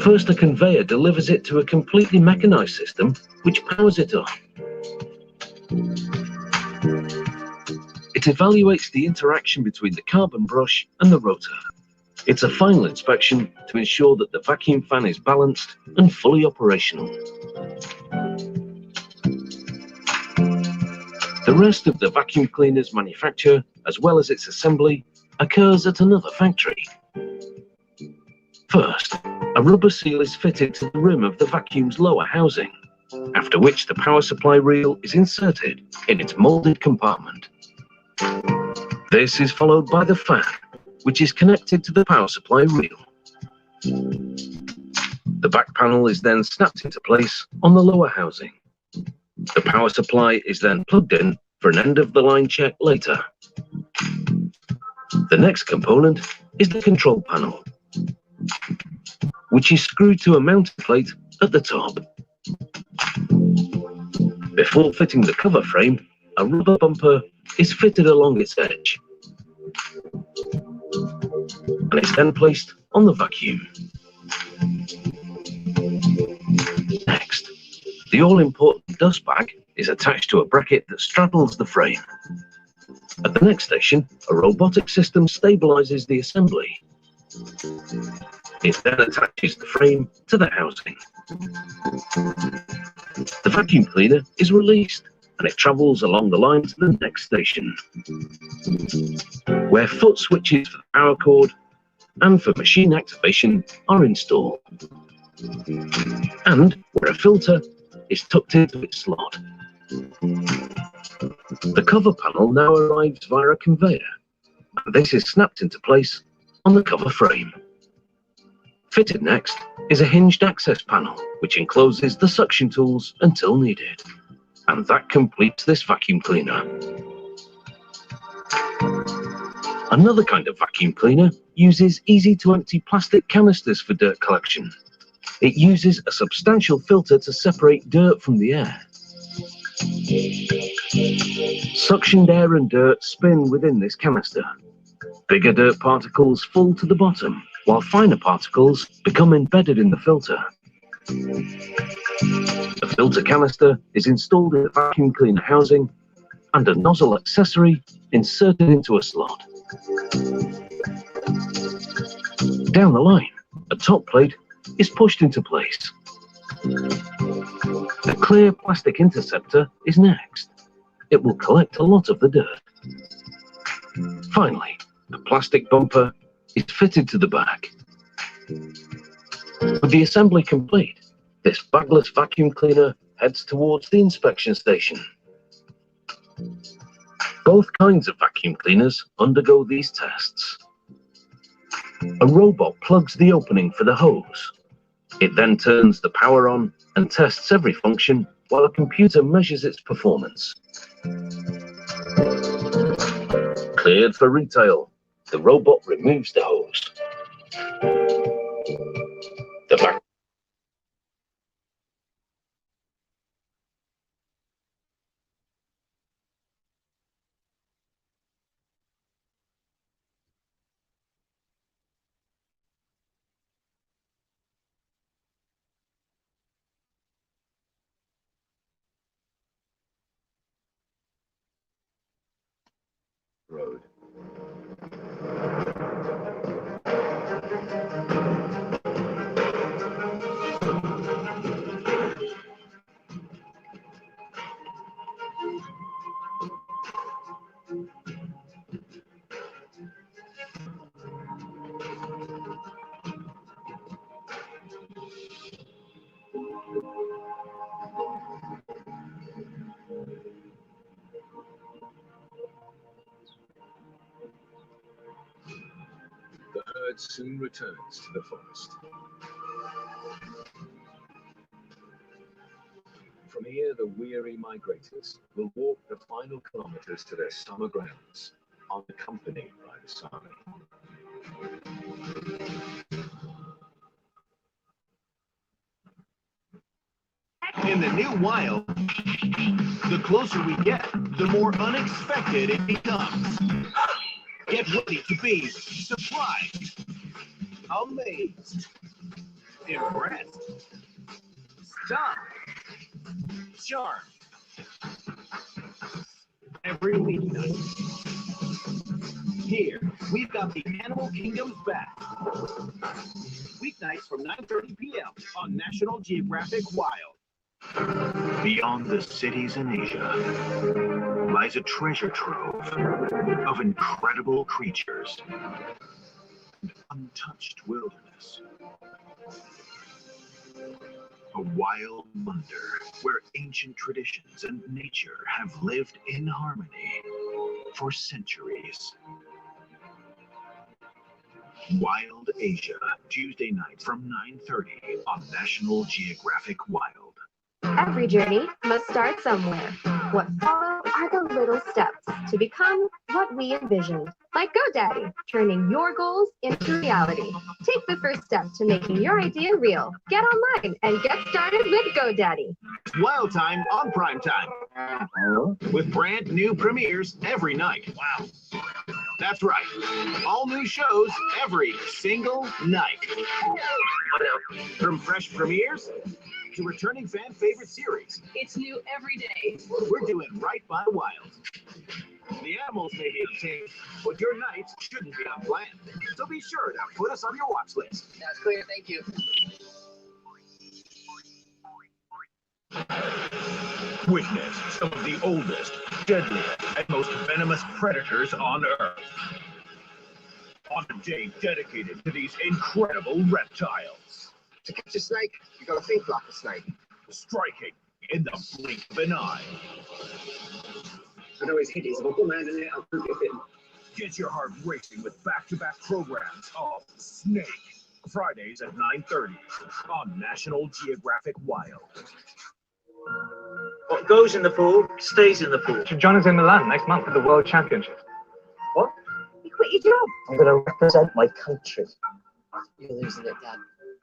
First, a conveyor delivers it to a completely mechanized system which powers it up. It evaluates the interaction between the carbon brush and the rotor. It's a final inspection to ensure that the vacuum fan is balanced and fully operational. The rest of the vacuum cleaner's manufacture, as well as its assembly, occurs at another factory. First, a rubber seal is fitted to the rim of the vacuum's lower housing, after which the power supply reel is inserted in its molded compartment. This is followed by the fan, which is connected to the power supply reel. The back panel is then snapped into place on the lower housing. The power supply is then plugged in for an end-of-the-line check later. The next component is the control panel, which is screwed to a mounting plate at the top. Before fitting the cover frame, a rubber bumper is fitted along its edge, and it's then placed on the vacuum. Next, the all-important dust bag is attached to a bracket that straddles the frame. At the next station, a robotic system stabilizes the assembly. It then attaches the frame to the housing. The vacuum cleaner is released and it travels along the line to the next station, where foot switches for the power cord and for machine activation are installed, and where a filter is tucked into its slot. The cover panel now arrives via a conveyor, and this is snapped into place on the cover frame. Fitted next is a hinged access panel, which encloses the suction tools until needed. And that completes this vacuum cleaner. Another kind of vacuum cleaner uses easy-to-empty plastic canisters for dirt collection. It uses a substantial filter to separate dirt from the air. Suctioned air and dirt spin within this canister. Bigger dirt particles fall to the bottom, while finer particles become embedded in the filter. The filter canister is installed in the vacuum cleaner housing and a nozzle accessory inserted into a slot. Down the line, a top plate is pushed into place. A clear plastic interceptor is next. It will collect a lot of the dirt. Finally, a plastic bumper is fitted to the back. With the assembly complete, this bagless vacuum cleaner heads towards the inspection station. Both kinds of vacuum cleaners undergo these tests. A robot plugs the opening for the hose. It then turns the power on and tests every function while a computer measures its performance. Cleared for retail, the robot removes the hose. The vacuum road. The herd soon returns to the forest. From here, the weary migrators will walk the final kilometers to their summer grounds, unaccompanied by the sun. In the new wild, the closer we get, the more unexpected it becomes. Get ready to be surprised. amazed, impressed, stunned, charmed. Every weeknight. Here, we've got the Animal Kingdoms back. Weeknights from 9:30 p.m. on National Geographic Wild. Beyond the cities in Asia lies a treasure trove of incredible creatures and untouched wilderness. A wild wonder where ancient traditions and nature have lived in harmony for centuries. Wild Asia, Tuesday night from 9:30 on National Geographic Wild. Every journey must start somewhere. What follow are the little steps to become what we envisioned. Like GoDaddy, turning your goals into reality. Take the first step to making your idea real. Get online and get started with GoDaddy. Wild Time on Prime Time. With brand new premieres every night. Wow. That's right. All new shows every single night. From fresh premieres to returning fan favorite series. It's new every day. We're doing right by Wild. The animals may be untamed, but your nights shouldn't be unplanned. So be sure to put us on your watch list. That's clear, thank you. Witness some of the oldest, deadliest, and most venomous predators on Earth. On a day dedicated to these incredible reptiles. To catch a snake, you gotta think like a snake. Striking in the blink of an eye. I know he's hideous, but put my hand in it, I'll prove it fit. Get your heart racing with back-to-back programs of Snake. Fridays at 9:30 on National Geographic Wild. What goes in the pool stays in the pool. Should join us in Milan next month for the World Championship. What? You quit your job. I'm going to represent my country. You're losing it, Dad.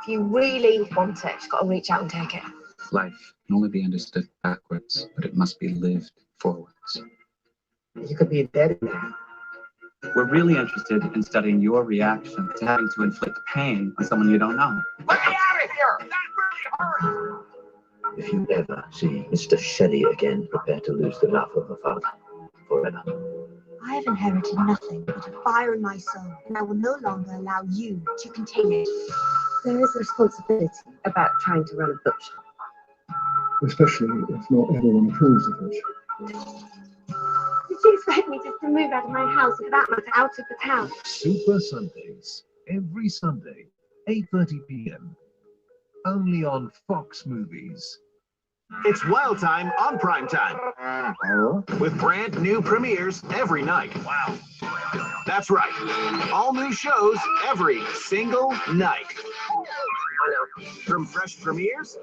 If you really want it, you've got to reach out and take it. Life can only be understood backwards, but it must be lived forwards. You could be dead now. We're really interested in studying your reaction to having to inflict pain on someone you don't know. Let me out of here! That really hurts! If you ever see Mr. Shelley again, prepare to lose the love of a father forever. I have inherited nothing but a fire in my soul, and I will no longer allow you to contain it. There is a responsibility about trying to run a bookshop. Especially if not everyone approves of it. Did you expect me just to move out of my house, and for that matter, out of the town? Super Sundays. Every Sunday, 8:30 p.m. Only on Fox Movies. It's Wild Time on Prime Time. With brand new premieres every night. Wow. That's right. All new shows every single night. From fresh premieres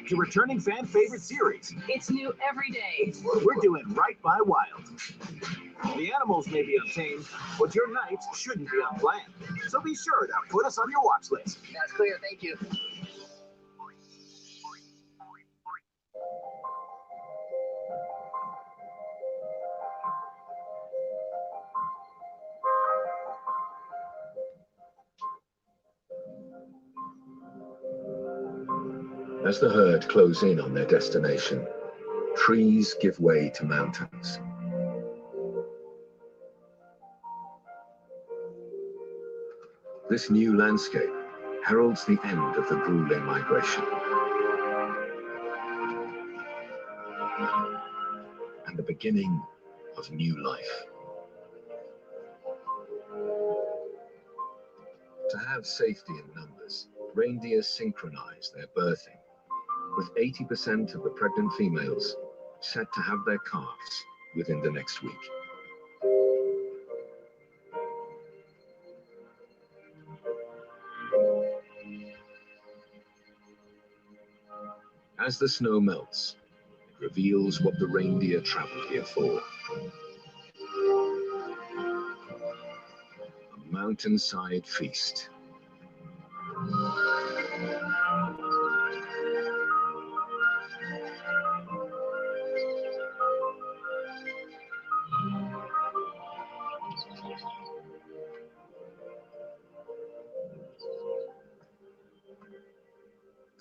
to returning fan favorite series. It's new every day. We're doing right by Wild. The animals may be untamed, but your nights shouldn't be unplanned. So be sure to put us on your watch list. That's clear, thank you. As the herd close in on their destination, trees give way to mountains. This new landscape heralds the end of the Bililleee migration and the beginning of new life. To have safety in numbers, reindeer synchronize their birthing, with 80% of the pregnant females set to have their calves within the next week. As the snow melts, it reveals what the reindeer traveled here for. A mountainside feast.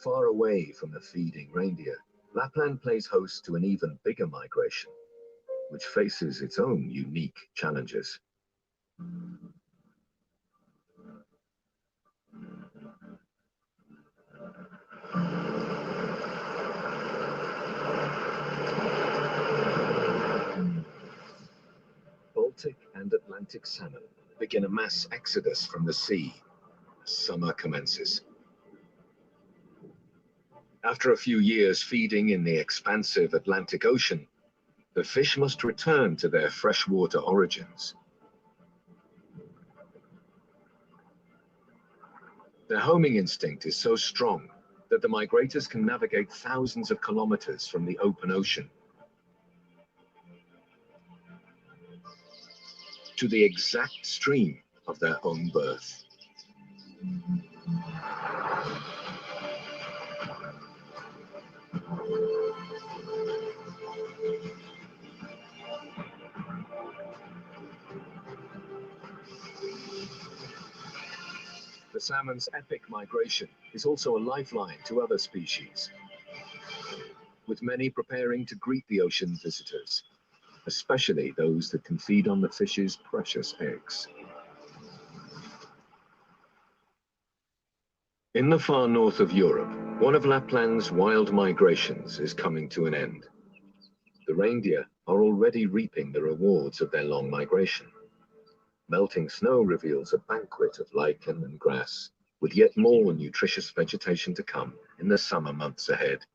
Far away from the feeding reindeer, Lapland plays host to an even bigger migration, which faces its own unique challenges. Baltic and Atlantic salmon begin a mass exodus from the sea as summer commences. After a few years feeding in the expansive Atlantic Ocean, the fish must return to their freshwater origins. Their homing instinct is so strong that the migrators can navigate thousands of kilometers from the open ocean to the exact stream of their own birth. The salmon's epic migration is also a lifeline to other species, with many preparing to greet the ocean visitors, especially those that can feed on the fish's precious eggs. In the far north of Europe, one of Lapland's wild migrations is coming to an end. The reindeer are already reaping the rewards of their long migration. Melting snow reveals a banquet of lichen and grass, with yet more nutritious vegetation to come in the summer months ahead.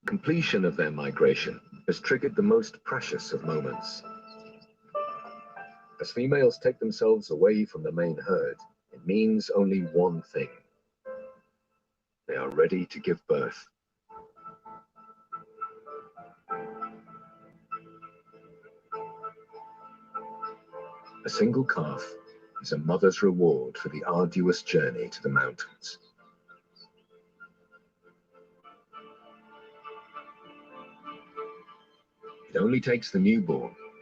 Completion of their migration has triggered the most precious of moments. As females take themselves away from the main herd, it means only one thing. They are ready to give birth. A single calf is a mother's reward for the arduous journey to the mountains. It only takes the newborn